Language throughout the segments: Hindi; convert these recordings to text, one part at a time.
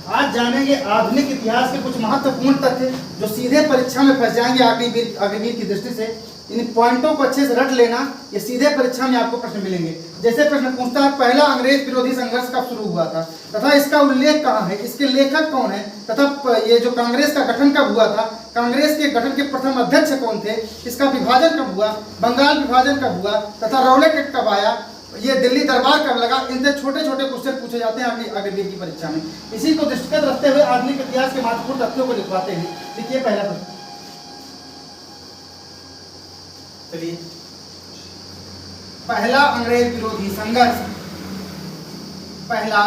आज जानेंगे आधुनिक इतिहास के कुछ महत्वपूर्ण तथ्य जो सीधे परीक्षा में फंस जाएंगे अग्निवीर की दृष्टि से। इन पॉइंटों को अच्छे से रट लेना, ये सीधे परीक्षा में आपको प्रश्न मिलेंगे। जैसे प्रश्न पूछता है पहला अंग्रेज विरोधी संघर्ष कब शुरू हुआ था तथा इसका उल्लेख कहाँ है, इसके लेखक कौन है तथा ये जो कांग्रेस का गठन कब हुआ था, कांग्रेस के गठन के प्रथम अध्यक्ष कौन थे, इसका विभाजन कब हुआ, बंगाल विभाजन कब हुआ तथा रौलट एक्ट कब आया, ये दिल्ली दरबार कब लगा। इनसे छोटे छोटे क्वेश्चन पूछे जाते हैं अग्निवीर की परीक्षा में। इसी को दृष्टिगत रखते हुए आधुनिक इतिहास के महत्वपूर्ण तथ्यों को लिखवाते हैं। देखिए पहला प्रश्न, चलिए पहला अंग्रेज विरोधी संघर्ष, पहला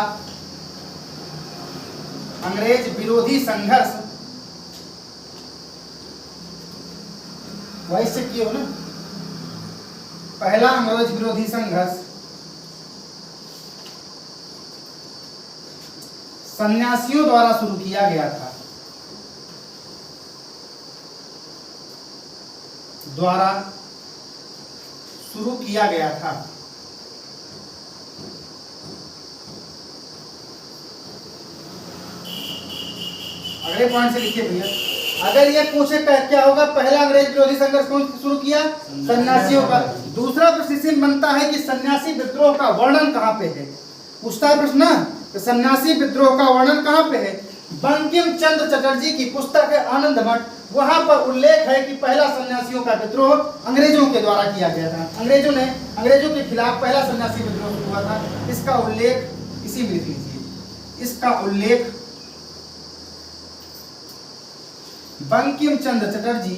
अंग्रेज विरोधी संघर्ष वही से किए हो ना, पहला अंग्रेज विरोधी संघर्ष सन्यासियों द्वारा शुरू किया गया था, द्वारा शुरू किया गया था। अगले पॉइंट से लिखिए भैया, अगर ये पूछे क्या होगा, पहला अंग्रेज विरोधी संघर्ष कौन शुरू किया, सन्यासियों का। दूसरा प्रश्न बनता है कि सन्यासी विद्रोह का वर्णन कहाँ पे है, पूछता है प्रश्न ना, तो सन्यासी विद्रोह का वर्णन कहाँ पे है। बंकिम चंद्र चटर्जी की पुस्तक है आनंद मठ, वहां पर उल्लेख है कि पहला सन्यासियों का विद्रोह अंग्रेजों के द्वारा किया गया था। अंग्रेजों के खिलाफ पहला सन्यासी विद्रोह हुआ था। इसका उल्लेख इसी में लिख लीजिए, इसका उल्लेख बंकिम चंद्र चटर्जी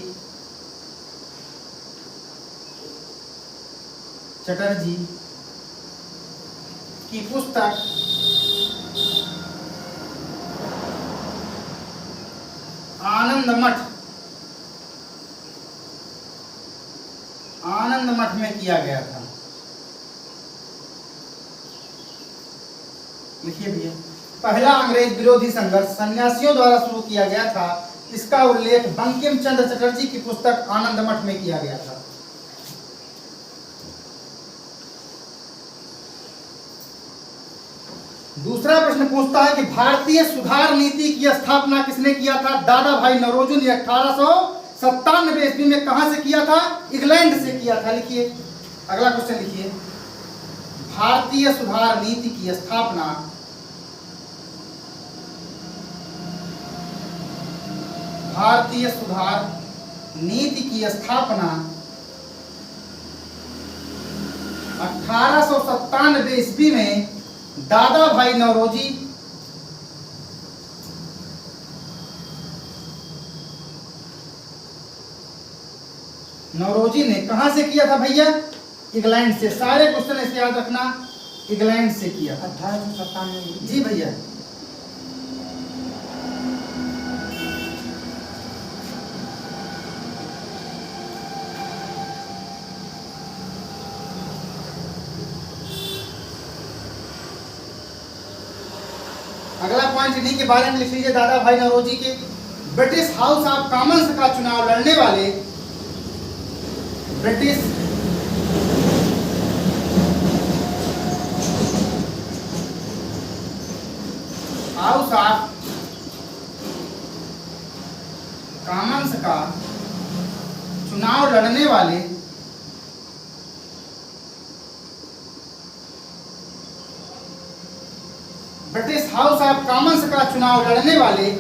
की पुस्तक आनंद मठ में किया गया था। लिखिए भैया, पहला अंग्रेज विरोधी संघर्ष सन्यासियों द्वारा शुरू किया गया था, इसका उल्लेख बंकिम चंद्र चटर्जी की पुस्तक आनंद मठ में किया गया था। दूसरा प्रश्न पूछता है कि भारतीय सुधार नीति की स्थापना किसने किया था, दादा भाई नौरोजी ने 1897 ईस्वी में कहां से किया था, इंग्लैंड से किया था। लिखिए अगला क्वेश्चन लिखिए, भारतीय सुधार नीति की स्थापना भारतीय सुधार नीति की स्थापना 1897 ईस्वी में दादा भाई नौरोजी ने कहां से किया था भैया, इंग्लैंड से। सारे क्वेश्चन ऐसे याद रखना, इंग्लैंड से किया 1897। जी भैया, अगला पॉइंट इन्हीं के बारे में लिख लीजिए, दादा भाई नौरोजी के। ब्रिटिश हाउस ऑफ कॉमन्स का चुनाव लड़ने वाले ब्रिटिश हाउस ऑफ कॉमन्स का चुनाव लड़ने वाले ब्रिटिश हाउस ऑफ कॉमन्स का चुनाव लड़ने वाले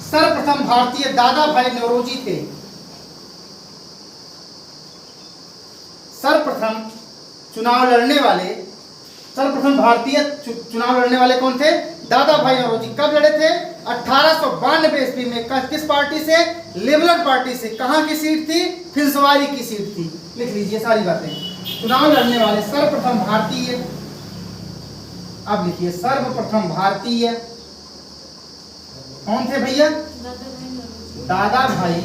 सर्वप्रथम भारतीय दादा भाई नौरोजी थे। सर्वप्रथम भारतीय चुनाव लड़ने वाले कौन थे, दादा भाई नौरोजी। कब लड़े थे, 1892 ईस्वी में। किस पार्टी से, लिबरल पार्टी से। कहां की सीट थी, फिंसवारी की सीट थी। लिख लीजिए सारी बातें, चुनाव लड़ने वाले सर्वप्रथम भारतीय। अब लिखिए सर्वप्रथम भारतीय कौन थे भैया, दादा भाई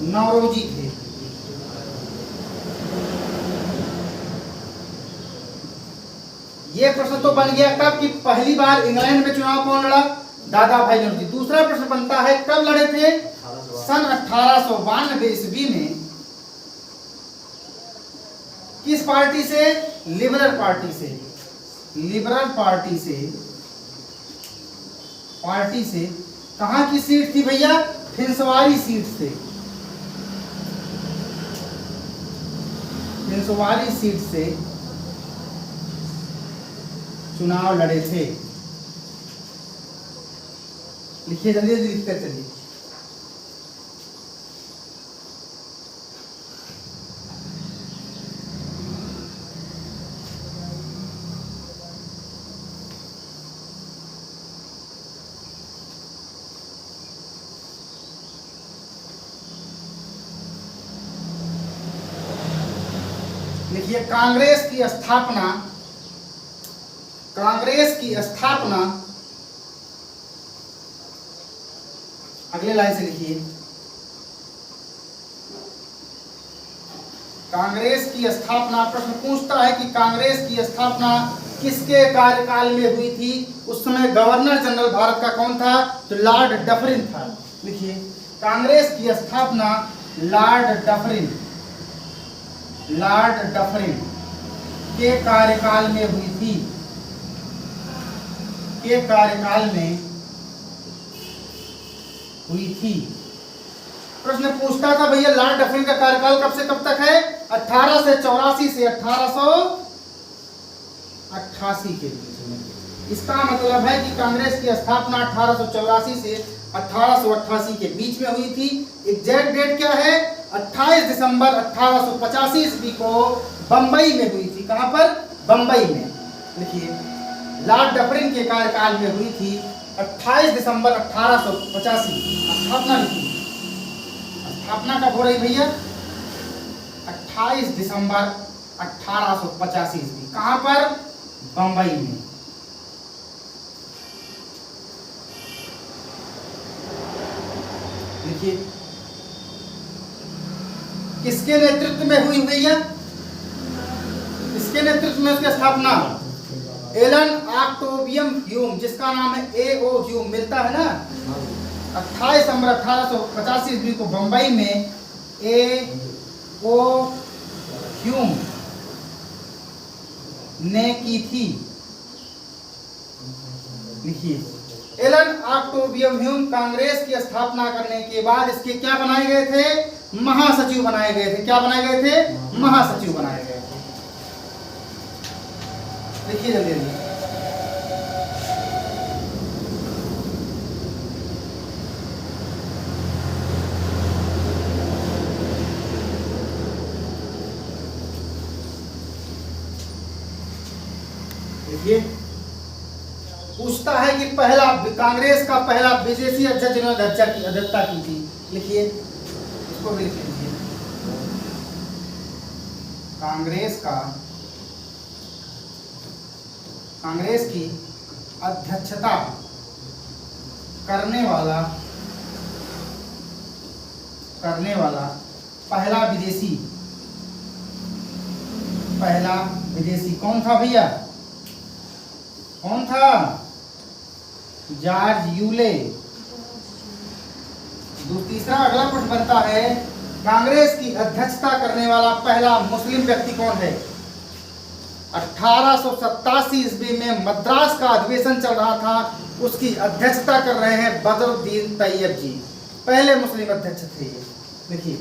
नौरोजी थे। ये प्रश्न तो बन गया कब कि पहली बार इंग्लैंड में चुनाव कौन लड़ा, दादा भाई नौरोजी। दूसरा प्रश्न बनता है कब लड़े थे, सन 1892 ईस्वी में। किस पार्टी से, लिबरल पार्टी से। लिबरल पार्टी से पार्टी से। कहाँ की सीट थी भैया? फिंसवारी सीट से। फिंसवारी सीट से चुनाव लड़े थे। लिखिए जल्दी जल्दी लिखते चलिए। लिखिए कांग्रेस की स्थापना, कांग्रेस की स्थापना, अगले लाइन से लिखिए, कांग्रेस की स्थापना। प्रश्न पूछता है कि कांग्रेस की स्थापना किसके कार्यकाल में हुई थी? उस समय गवर्नर जनरल भारत का कौन था? तो लॉर्ड डफरिन था। लिखिए कांग्रेस की स्थापना लॉर्ड डफरिन, लॉर्ड डफरिन के कार्यकाल में हुई थी, के कार्यकाल में हुई थी। प्रश्न पूछता था भैया लॉर्ड डफरिन का कार्यकाल कब से कब तक है? 1884 से 1888 के बीच में। इसका मतलब है कि कांग्रेस की स्थापना 1884 से 1888 के बीच में हुई थी। एग्जैक्ट डेट क्या है? 28 दिसंबर 1885 ईस्वी को बंबई में हुई थी। कहां पर? बंबई में। लिखिए लॉर्ड डफरिन के कार्यकाल में हुई थी 28 दिसंबर 1885। स्थापना लिखिए, स्थापना कब हो रही भैया? 28 दिसंबर 1885 ईस्वी। कहां पर? बंबई में। लिखिए किसके नेतृत्व में हुई भैया? किसके नेतृत्व में उसकी स्थापना? एलन ऑक्टेवियम ह्यूम, जिसका नाम है A.O. ह्यूम, मिलता है ना। 28 दिसंबर 1885 ईस्वी को बंबई में A.O. ह्यूम ने की थी। लिखिए एलन ऑक्टेवियम ह्यूम कांग्रेस की स्थापना करने के बाद इसके क्या बनाए गए थे? महासचिव बनाए गए थे। क्या बनाए गए थे? महासचिव बनाए गए थे। देखिए जल्दी जल्दी। देखिए पूछता है कि पहला कांग्रेस का पहला विदेशी अध्यक्ष जिन्होंने अध्यक्षता की थी। लिखिए इसको भी लिख लीजिए। कांग्रेस की अध्यक्षता करने वाला पहला विदेशी कौन था भैया? कौन था? George Yule. तीसरा अगला प्रश्न बनता है कांग्रेस की अध्यक्षता करने वाला पहला मुस्लिम व्यक्ति कौन है? 1887 ईस्वी में मद्रास का अधिवेशन चल रहा था, उसकी अध्यक्षता कर रहे हैं बदरुद्दीन तैयब जी, पहले मुस्लिम अध्यक्ष थे ये। देखिए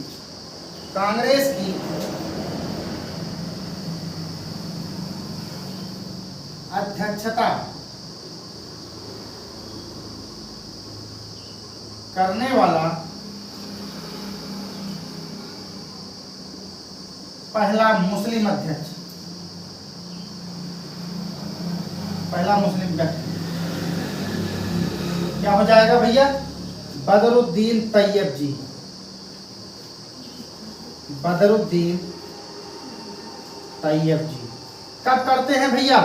कांग्रेस की अध्यक्षता करने वाला पहला मुस्लिम अध्यक्ष, पहला मुस्लिम व्यक्ति क्या हो जाएगा भैया? बदरुद्दीन तैयब जी। बदरुद्दीन तैयब जी कब करते हैं भैया?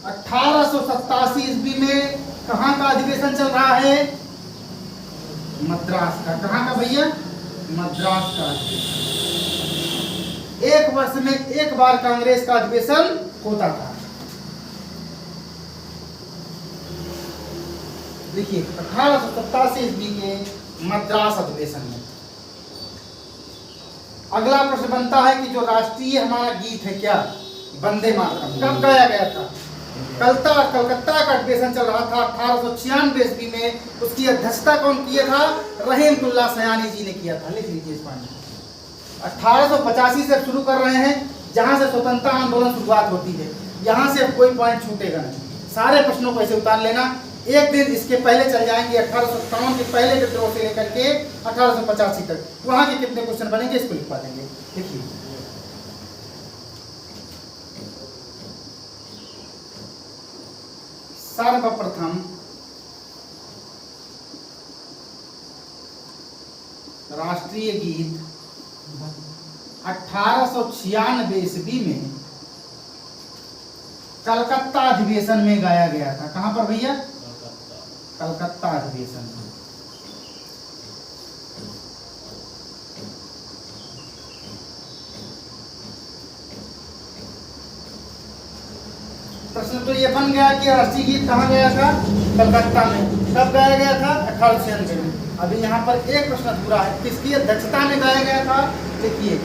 1887 ईस्वी में। कहां का अधिवेशन चल रहा है? मद्रास का। कहां का भैया? मद्रास का अधिवेशन। एक वर्ष में एक बार कांग्रेस का अधिवेशन होता था। देखिए 1887 ईस्वी के मद्रास अधिवेशन में। अगला प्रश्न बनता है कि जो राष्ट्रीय हमारा गीत है क्या? वंदे मातरम कब गाया गया था? कलकत्ता का अधिवेशन चल रहा था 1896 ईस्वी में। उसकी अध्यक्षता कौन किया था? रहीमतुल्लाह सयानी जी ने किया था। लिख लीजिए इस पॉइंट को। 1885 से शुरू कर रहे हैं, जहां से स्वतंत्रता आंदोलन शुरुआत होती है। यहां से अब कोई पॉइंट छूटेगा नहीं, सारे प्रश्नों को ऐसे उतार लेना। एक दिन इसके पहले चल जाएंगे 1857 के पहले विद्रोह से लेकर के 1885 तक, वहां के कितने क्वेश्चन बनेंगे इसको लिखवा देंगे। देखिए सर्वप्रथम राष्ट्रीय गीत 1896 ईस्वी में कलकत्ता अधिवेशन में गाया गया था। कहां पर भैया? कलकत्ता अधिवेशन में। प्रश्न तो ये बन गया कि राष्ट्रीय गीत कहाँ गया था? कलकत्ता में। कब गाया गया था? 1896 में। अभी यहाँ पर एक प्रश्न अधूरा है, किसकी अध्यक्षता में गाया गया था? देखिए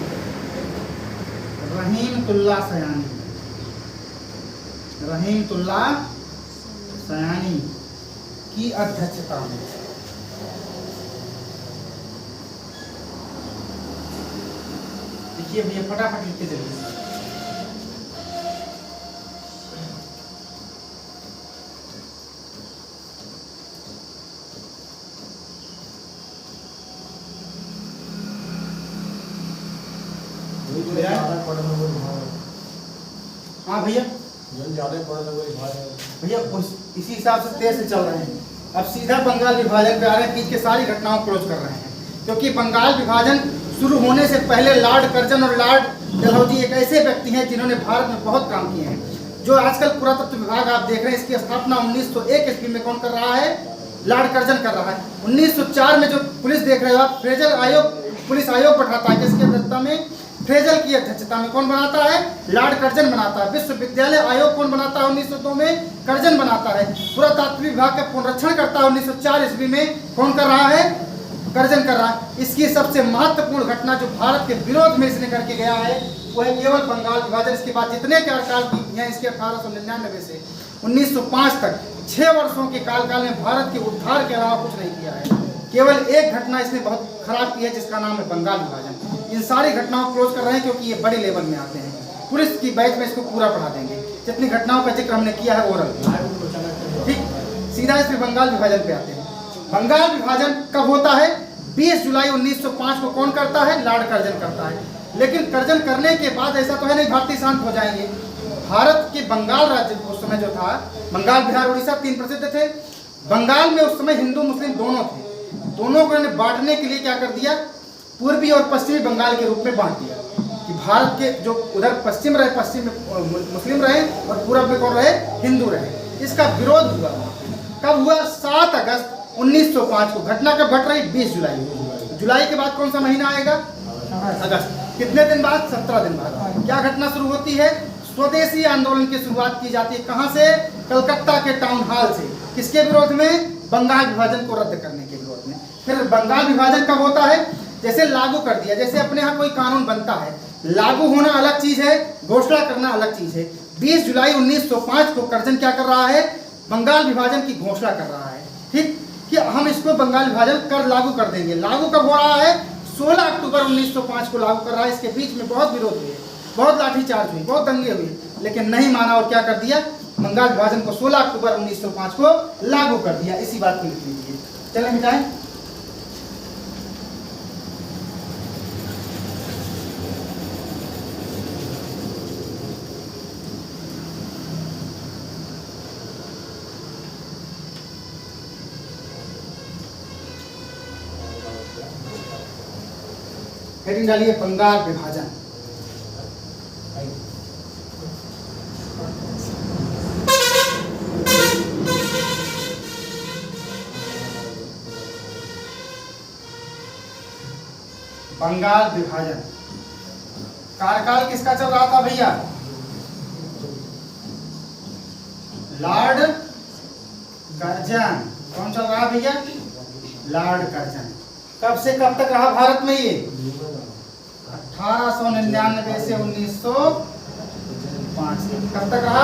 रहीमतुल्लाह सयानी, रहीमतुल्लाह सयानी की अध्यक्षता में। देखिए भैया फटाफट लिखते चलिए। हाँ भैया भैया इसी हिसाब से तेज से चल रहे हैं। अब सीधा बंगाल विभाजन पे आ रहे हैं, बीच के सारी घटनाओं को क्लोज कर रहे हैं, क्योंकि बंगाल विभाजन शुरू होने से पहले लॉर्ड कर्जन और लॉर्ड डलहौजी एक ऐसे व्यक्ति हैं जिन्होंने भारत में बहुत काम किए हैं। जो आजकल पुरातत्व विभाग आप देख रहे हैं, इसकी स्थापना 1901 ईस्वी में कौन कर रहा है? लॉर्ड कर्जन कर रहा है। 1904 में जो पुलिस देख रहे हो आप, फ्रेजर आयोग पुलिस आयोग बैठाता है, किसकी अध्यक्षता में? फ्रेजल की अध्यक्षता में। कौन बनाता है? लॉर्ड कर्जन बनाता है। विश्वविद्यालय आयोग कौन बनाता है? 1902 में कर्जन बनाता है। पुरातत्व विभाग का पुनरीक्षण करता है 1904 ईस्वी में, कौन कर रहा है? कर्जन कर रहा है। इसकी सबसे महत्वपूर्ण घटना जो भारत के विरोध में इसने करके गया है वो है केवल बंगाल विभाजन। इसके बाद जितने कार्यकाल की हैं इसके 1899 से 1905 तक 6 वर्षों के काल में भारत के उद्धार के अलावा कुछ नहीं किया है। केवल एक घटना इसने बहुत खराब की है, जिसका नाम है बंगाल विभाजन। इन सारी घटनाओं को क्लोज कर रहे हैं क्योंकि ये बड़े लेवल में आते हैं। पुलिस की बैच में इसको पूरा पढ़ा देंगे, जितनी घटनाओं का जिक्र हमने किया है ओरल। ठीक, सीधा इस पे बंगाल विभाजन पे आते हैं। बंगाल विभाजन कब होता है? 20 जुलाई 1905 को कौन करता है? लॉर्ड कर्जन करता है। लेकिन कर्जन करने के बाद ऐसा तो है नहीं भारतीय शांत हो जाएंगे। भारत के बंगाल राज्य उस समय जो था, बंगाल बिहार उड़ीसा 3 प्रसिद्ध थे। बंगाल में उस समय हिंदू मुस्लिम दोनों थे। दोनों को बांटने के लिए क्या कर दिया? पूर्वी और पश्चिमी बंगाल के रूप में बांट दिया कि भारत के जो उधर पश्चिम रहे, पश्चिम में मुस्लिम रहे और पूरब में कौन रहे? हिंदू रहे। इसका विरोध हुआ। कब हुआ? 7 अगस्त 1905 को। घटना कब घट रही? 20 जुलाई। जुलाई के बाद कौन सा महीना आएगा? अगस्त। कितने दिन बाद? 17 दिन बाद। क्या घटना शुरू होती है? स्वदेशी आंदोलन की शुरुआत की जाती है। कहां से? कलकत्ता के टाउन हॉल से। किसके विरोध में? बंगाल विभाजन को रद्द करने के विरोध में। फिर बंगाल विभाजन कब होता है? जैसे लागू कर दिया, जैसे अपने यहाँ कोई कानून बनता है, लागू होना अलग चीज है, घोषणा करना अलग चीज है। 20 जुलाई 1905 को कर्जन क्या कर रहा है? बंगाल विभाजन की घोषणा कर रहा है। ठीक, कि हम इसको बंगाल विभाजन कर लागू कर देंगे। लागू कब हो रहा है? 16 अक्टूबर 1905 को लागू कर रहा है। इसके बीच में बहुत विरोध हुए, बहुत लाठीचार्ज हुई, बहुत दंगे हुए, लेकिन नहीं माना और क्या कर दिया? बंगाल विभाजन को 16 अक्टूबर 1905 को लागू कर दिया। इसी बात को लिख लीजिए। चलें मिटाएं। हेडिंग डालिए बंगाल विभाजन। बंगाल विभाजन कार्यकाल किसका चल रहा था भैया? Lord Curzon. कौन चल रहा भैया? Lord Curzon. कब से कब तक रहा भारत में ये? 1899 से 1905 1905 से कब तक रहा?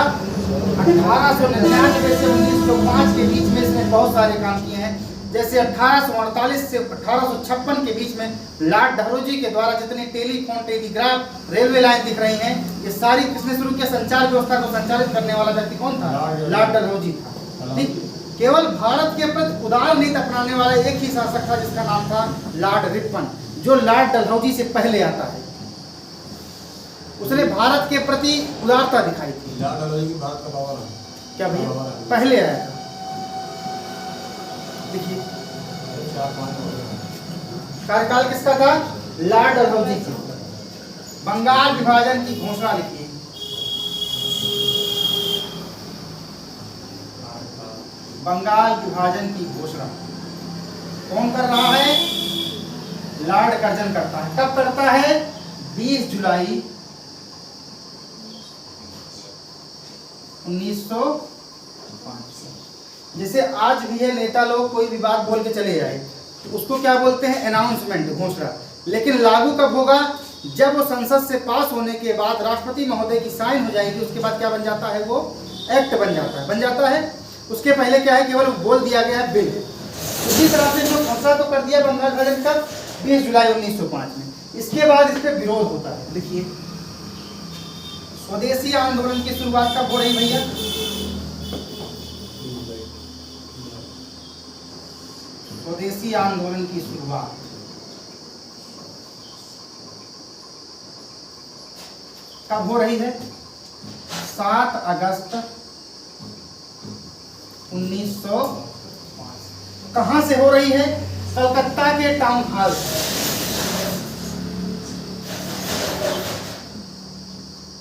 1899 से 1905 के बीच में इसने बहुत सारे काम किए हैं। जैसे 1848 से 1856 के बीच में लॉर्ड डलहौजी के द्वारा जितनी टेलीफोन, टेलीग्राफ, रेलवे लाइन दिख रही हैं, ये सारी किसने शुरू किया? संचार व्यवस्था को संचालित करने वाला व्यक्ति कौन था? लॉर्ड डलहौजी था। ठीक, केवल भारत के प्रति उदार नीति अपनाने वाला एक ही शासक था जिसका नाम था लॉर्ड रिपन, जो लॉर्ड डलहौजी से पहले आता है। उसने भारत के प्रति उदारता दिखाई थी। भारत का बाबा क्या भैया? पहले आया था। देखिए कार्यकाल किसका था? लॉर्ड डलहौजी की। बंगाल विभाजन की घोषणा लिखिए। बंगाल विभाजन की घोषणा कौन कर रहा है? लॉर्ड कर्जन करता है। कब करता है? 20 जुलाई 1905। जैसे आज भी है, नेता लोग कोई भी बात बोल के चले जाए तो उसको क्या बोलते हैं? अनाउंसमेंट, घोषणा। लेकिन लागू कब होगा? जब वो संसद से पास होने के बाद राष्ट्रपति महोदय की साइन हो जाएगी, उसके बाद क्या बन जाता है? वो एक्ट बन जाता है। बन जाता है। उसके पहले क्या है? केवल बोल दिया गया है बिल। उसी तरह से जो घोषणा तो कर दिया बंगाल विभाजन कब? 20 जुलाई 1905 में। इसके बाद इस पे विरोध होता है। देखिए स्वदेशी आंदोलन की शुरुआत कब हो रही भैया? स्वदेशी आंदोलन की शुरुआत कब हो रही है? 7 अगस्त 1905। कहां से हो रही है? कलकत्ता के टाउन हॉल।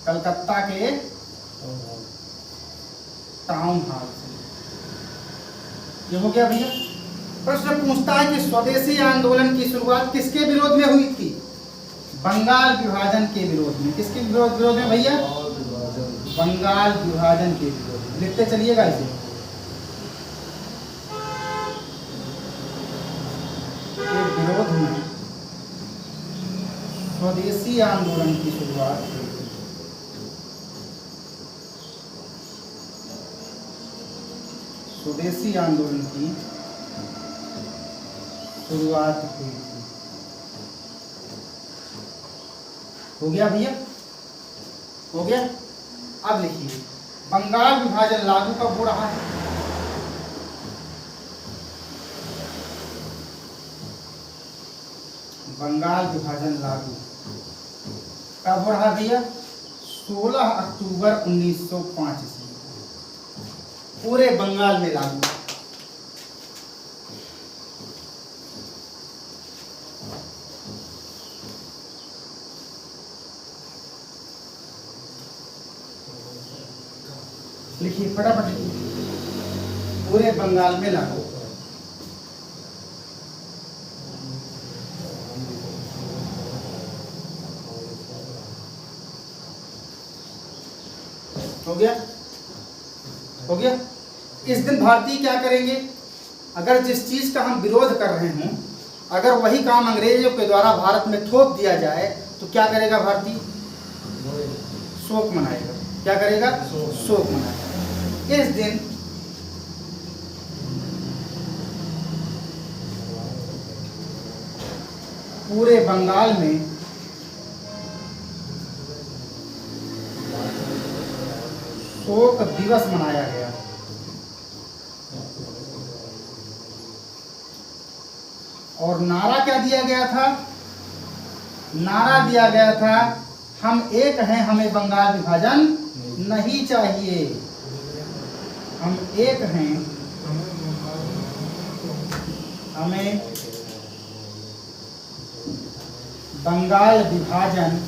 कलकत्ता के टाउन हॉल से। ये हो गया भैया। प्रश्न पूछता है कि स्वदेशी आंदोलन की शुरुआत किसके विरोध में हुई थी? बंगाल विभाजन के विरोध में। किसके विरोध में भैया? बंगाल विभाजन के विरोध में। लिखते चलिएगा इसे। के विरोध में स्वदेशी आंदोलन की शुरुआत हुई। स्वदेशी आंदोलन की शुरुआत हुई थी। हो गया भैया? हो गया। अब लिखिए बंगाल विभाजन लागू कब हो रहा है? बंगाल विभाजन लागू कब हो रहा है भैया? 16 अक्टूबर 1905 से पूरे बंगाल में लागू। लिखिए फटाफट, पूरे बंगाल में लागू। हो गया? हो गया। इस दिन भारतीय क्या करेंगे? अगर जिस चीज का हम विरोध कर रहे हों, अगर वही काम अंग्रेजों के द्वारा भारत में थोप दिया जाए तो क्या करेगा भारतीय? शोक मनाएगा। क्या करेगा? शोक मनाएगा। इस दिन पूरे बंगाल में शोक दिवस मनाया गया। और नारा क्या दिया गया था? नारा दिया गया था हम एक हैं, हमें बंगाल विभाजन नहीं चाहिए। हम एक हैं, हमें बंगाल विभाजन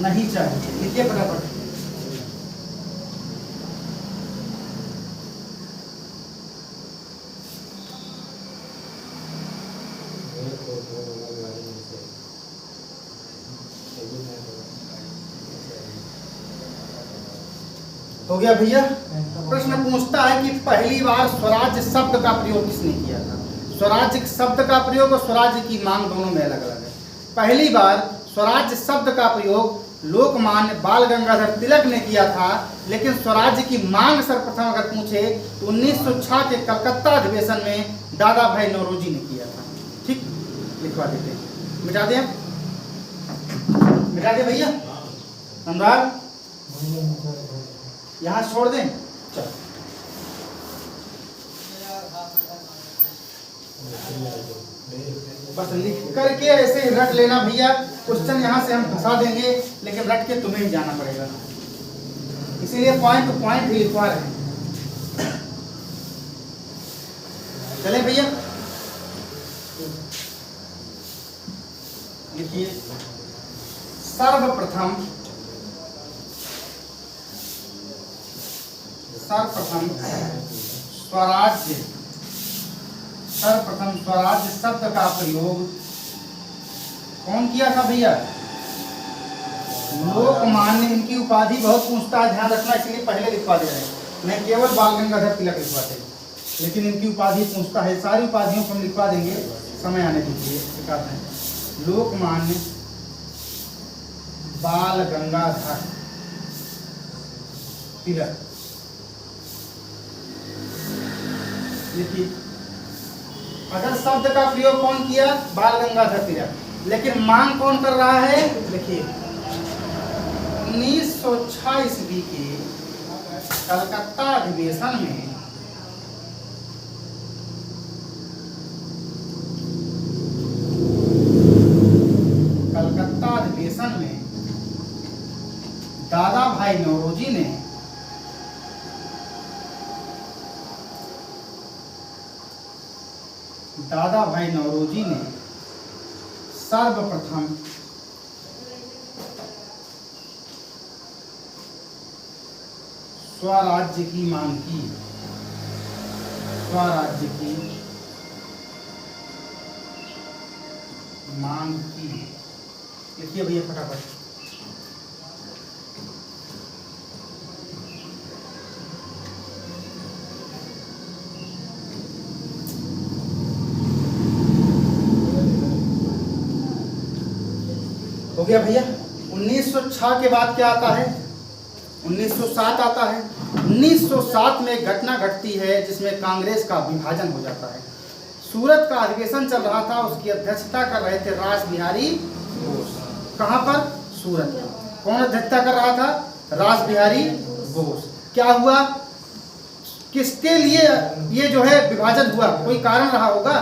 नहीं चाहिए। लिखिए फटाफट। हो गया भैया। प्रश्न पूछता है कि पहली बार स्वराज्य शब्द का प्रयोग किसने किया था? स्वराज्य शब्द का प्रयोग और स्वराज्य की मांग दोनों में अलग अलग है। पहली बार स्वराज्य शब्द का प्रयोग लोकमान्य बाल गंगाधर तिलक ने किया था, लेकिन स्वराज्य की मांग सर्वप्रथम अगर पूछे तो 1906 के कलकत्ता अधिवेशन में दादा भाई नौरोजी ने किया था। ठीक, लिखवा देते हैं, मिटा दें, मिटा दे भैया अनुराग, यहाँ छोड़ दें। चलो बस लिख करके ऐसे ही रट लेना भैया। क्वेश्चन यहाँ से हम फंसा देंगे, लेकिन रट के तुम्हें ही जाना पड़ेगा, इसीलिए पॉइंट टू पॉइंट ही लिखवा रहे हैं। चले भैया, लिखिए। सर्वप्रथम स्वराज्य, सर्वप्रथम स्वराज्य शब्द का प्रयोग कौन किया था भैया? लोकमान्य। इनकी उपाधि बहुत पूछता है, ध्यान रखना, इसलिए पहले लिखवा दे रहे हैं, नहीं केवल बाल गंगाधर तिलक लिखवाते हैं, लेकिन इनकी उपाधि पूछता है। सारी उपाधियों को हम लिखवा देंगे, समय आने दीजिए, सिखाते हैं। लोकमान्य बाल गंगाधर तिलक, लिखिए। अगर शब्द का प्रयोग कौन किया? बाल गंगाधर तिलक, लेकिन मांग कौन कर रहा है? देखिए 1906 ईस्वी के कलकत्ता अधिवेशन में दादा भाई नौरोजी ने सर्वप्रथम स्वराज्य की मांग की, स्वराज्य की मांग की। लिखिए भैया फटाफट। हो गया भैया। 1906 के बाद क्या आता है? 1907 आता है। 1907 में घटना घटती है जिसमें कांग्रेस का विभाजन हो जाता है। सूरत का अधिवेशन चल रहा था, उसकी अध्यक्षता कर रहे थे रास बिहारी बोस। कहाँ पर? सूरत। कौन अध्यक्षता कर रहा था? रास बिहारी बोस। क्या हुआ? किसके लिए ये जो है विभाजन हुआ? कोई कारण रहा होगा।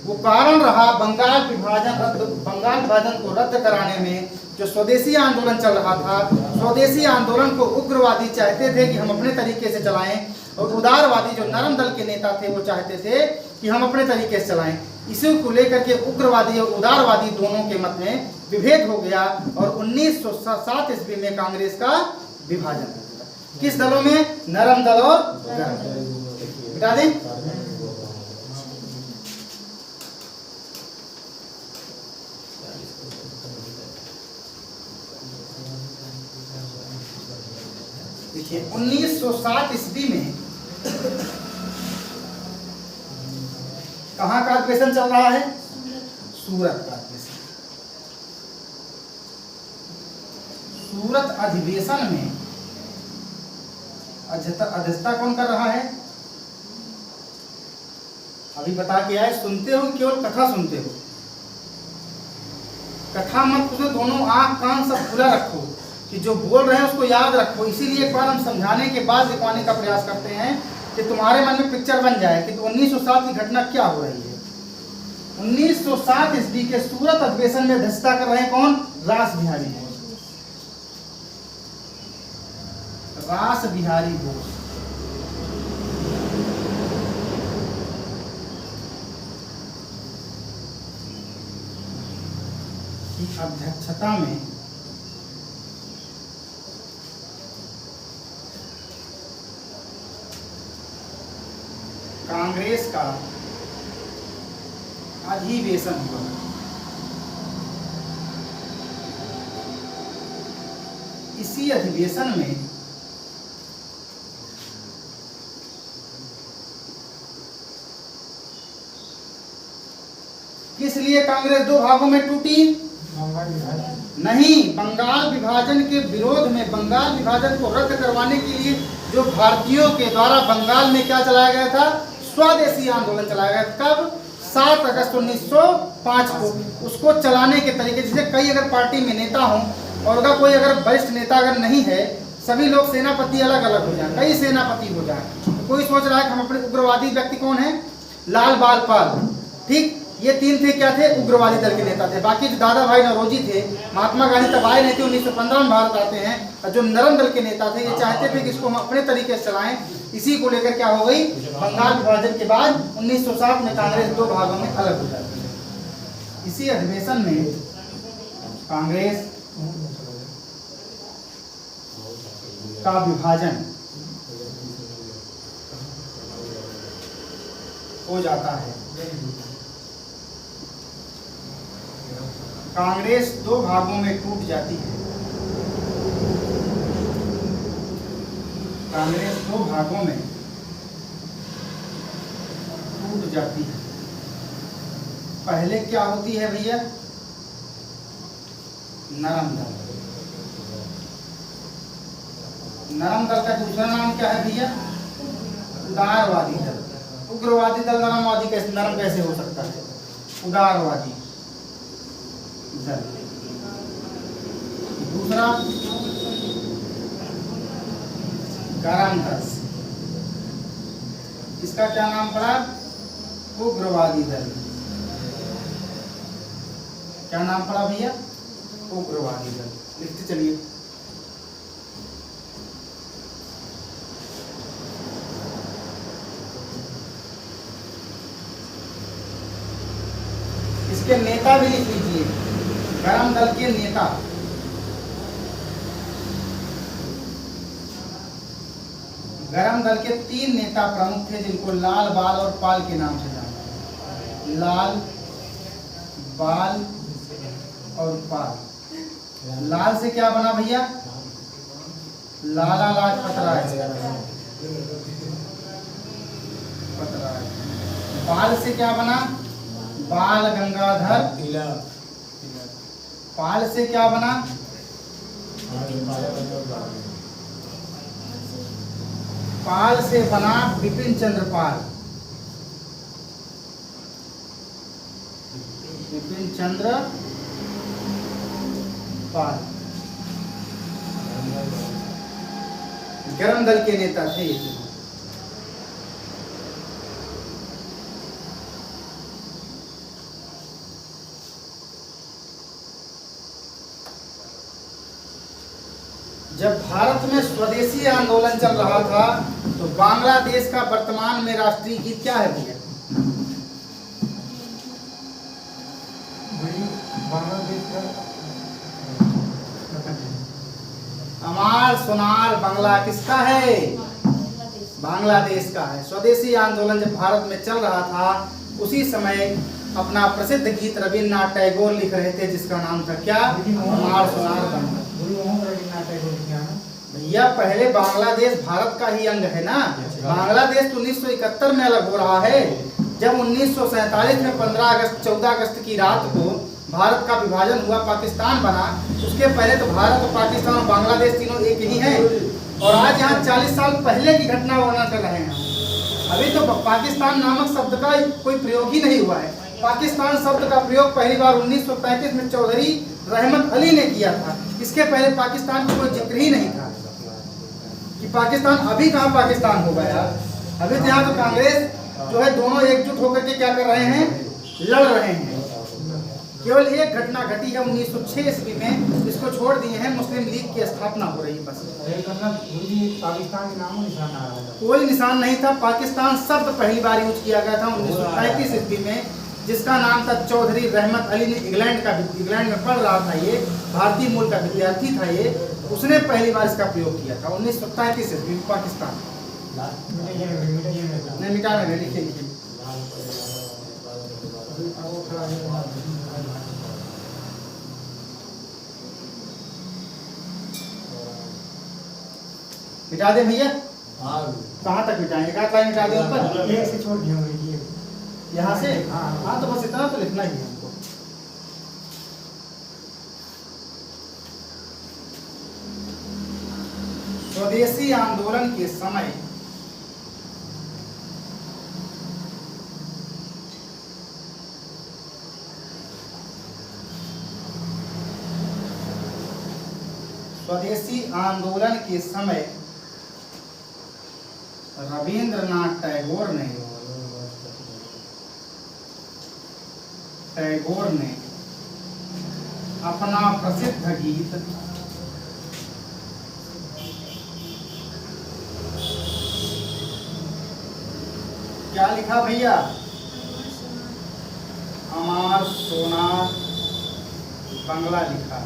वो कारण रहा बंगाल विभाजन को रद्द कराने में जो स्वदेशी आंदोलन चल रहा था। स्वदेशी आंदोलन को उग्रवादी चाहते थे कि हम अपने तरीके से चलाएं, और उदारवादी जो नरम दल के नेता थे वो चाहते थे कि हम अपने तरीके से चलाएं। इसी को लेकर के उग्रवादी और उदारवादी दोनों के मत में विभेद हो गया, और 1907 ईस्वी में कांग्रेस का विभाजन हो गया। किस दलों में? नरम दल और गरम दल। बता दें, देखिए 1907 ईस्वी में कहाँ का अधिवेशन चल रहा है? सूरत का अधिवेशन। सूरत अधिवेशन में अध्यक्षता कौन कर रहा है? अभी बता के आए। सुनते हो केवल कथा सुनते हो? कथा मत पूछो, दोनों आंख कान सब खुला रखो कि जो बोल रहे हैं उसको याद रखो। इसीलिए एक बार हम समझाने के बाद दिखाने का प्रयास करते हैं कि तुम्हारे मन में पिक्चर बन जाए कि 1907 की घटना क्या हो रही है। 1907 ईस्वी के सूरत अधिवेशन में अध्यक्षता कर रहे हैं कौन? रास बिहारी बोस। रास बिहारी बोस की अध्यक्षता में कांग्रेस का अधिवेशन हुआ। इसी अधिवेशन में लिए कांग्रेस दो भागों में टूटी? नहीं, बंगाल विभाजन के विरोध में, बंगाल विभाजन को रद्द करवाने के लिए जो भारतीयों के द्वारा बंगाल में क्या चलाया गया था? स्वदेशी आंदोलन चलाया गया। कब? 7 अगस्त 1905 को। उसको चलाने के तरीके, जैसे कई अगर पार्टी में नेता हों और अगर कोई अगर वरिष्ठ नेता अगर नहीं है, सभी लोग सेनापति अलग अलग हो जाए, कई सेनापति हो जाए, तो कोई सोच रहा है कि हम अपने उग्रवादी व्यक्ति कौन है? लाल बाल पाल, ठीक, ये 3 थे, क्या थे? उग्रवादी दल के नेता थे। बाकी जो दादा भाई नौरोजी थे, महात्मा गांधी तब आए नहीं थे, 1915 में भारत आते हैं, और जो नरम दल के नेता थे ये चाहते थे कि इसको हम अपने तरीके से चलाएं। इसी को लेकर क्या हो गई? बंगाल विभाजन के बाद 1960 में कांग्रेस दो भागों में अलग हो जाती है। इसी अधिवेशन में कांग्रेस का विभाजन हो जाता है। कांग्रेस दो भागों में टूट जाती है। कांग्रेस दो भागों में टूट जाती है। पहले क्या होती है भैया? नरम दल। नरम दल का दूसरा नाम क्या है भैया? उदारवादी दल। उग्रवादी दल नरमवादी कैसे, नरम कैसे हो सकता है? उदारवादी दल। दूसरा गरम दल, इसका क्या नाम पड़ा? उग्रवादी दल। क्या नाम पड़ा भैया? उग्रवादी दल। लिखते चलिए। इसके नेता भी लिख लीजिए, गरम दल के नेता। गरम दल के 3 नेता प्रमुख थे, जिनको लाल, बाल और पाल के नाम से जाना। लाल, बाल और पाल। लाल से क्या बना भैया? लाला लाजपत राय। बाल से क्या बना? बाल गंगाधर। पाल से क्या बना? पाल से बना बिपिन चंद्र पाल। बिपिन चंद्र पाल गरम दल के नेता थे ये। जब भारत में स्वदेशी आंदोलन चल रहा था तो बांग्लादेश का वर्तमान में राष्ट्रीय गीत क्या है भैया? अमार सोनार बांग्ला किसका है? बांग्लादेश का है। स्वदेशी आंदोलन जब भारत में चल रहा था उसी समय अपना प्रसिद्ध गीत रविन्द्रनाथ टैगोर लिख रहे थे, जिसका नाम था क्या? अमार सोनार बांग्ला। भैया पहले बांग्लादेश भारत का ही अंग है ना। बांग्लादेश तो 1971 में अलग हो रहा है। जब 1947 में 14 अगस्त की रात को भारत का विभाजन हुआ, पाकिस्तान बना, उसके पहले तो भारत और पाकिस्तान और बांग्लादेश तीनों एक ही हैं। और आज यहाँ 40 साल पहले की घटना वर्णन कर रहे हैं। अभी तो पाकिस्तान नामक शब्द का कोई प्रयोग ही नहीं हुआ है। पाकिस्तान शब्द का प्रयोग पहली बार 1935 में चौधरी रहमत अली ने किया था। इसके पहले पाकिस्तान का कोई जिक्र ही नहीं था कि पाकिस्तान। अभी कहाँ पाकिस्तान होगा यार? अभी तो यहाँ तो कांग्रेस जो है दोनों एकजुट होकर के क्या कर रहे हैं? लड़ रहे हैं। केवल एक घटना घटी है 1906 ईस्वी में, इसको छोड़ दिए हैं, मुस्लिम लीग की स्थापना हो रही है बस। पाकिस्तान के नामों निशान आ रहा है? कोई निशान नहीं था। पाकिस्तान शब्द पहली बार यूज किया गया था 1935 ईस्वी में, जिसका नाम था चौधरी रहमत अली ने। इंग्लैंड में पढ़ रहा था ये, भारतीय मूल का विद्यार्थी था ये, उसने पहली बार इसका प्रयोग किया था 1935 ईस्वी में पाकिस्तान। नहीं मिटाना है, लिखिए लिखिए। मिटा दे भैया? कहाँ तक मिटाएं? एक आध लाइन मिटा दे ऊपर, एक से छोड़ दिया यहाँ से। हाँ तो बस इतना तो लिखना ही है हमको। स्वदेशी आंदोलन के समय स्वदेशी आंदोलन के समय रविंद्रनाथ टैगोर ने अपना प्रसिद्ध गीत क्या लिखा भैया? अमर सोनार बंगला लिखा।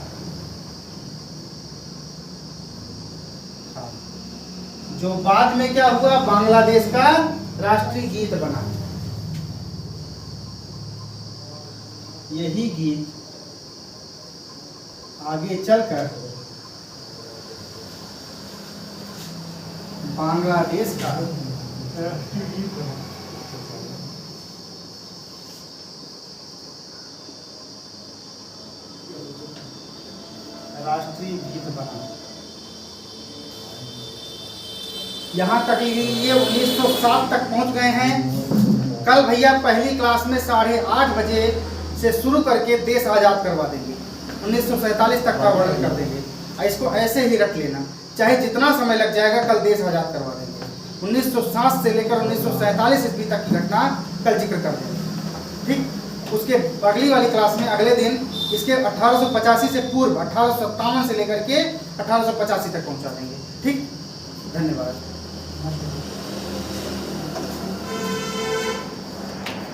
जो बाद में क्या हुआ, बांग्लादेश का राष्ट्रीय गीत बना। यही गीत आगे चलकर बांग्लादेश का राष्ट्रीय गीत बना। यहाँ तक ये 1907 तक पहुँच गए हैं। कल भैया पहली क्लास में 8:30 बजे से शुरू करके देश आज़ाद करवा देंगे, 1947 तक का वर्णन कर देंगे। इसको ऐसे ही रख लेना, चाहे जितना समय लग जाएगा, कल देश आज़ाद करवा देंगे। 1907 से लेकर 1947 ईस्वी तक की घटना कल जिक्र कर देंगे। ठीक, उसके अगली वाली क्लास में अगले दिन इसके 1885 से पूर्व 1857 से लेकर के 1885 तक पहुँचा देंगे। ठीक, धन्यवाद।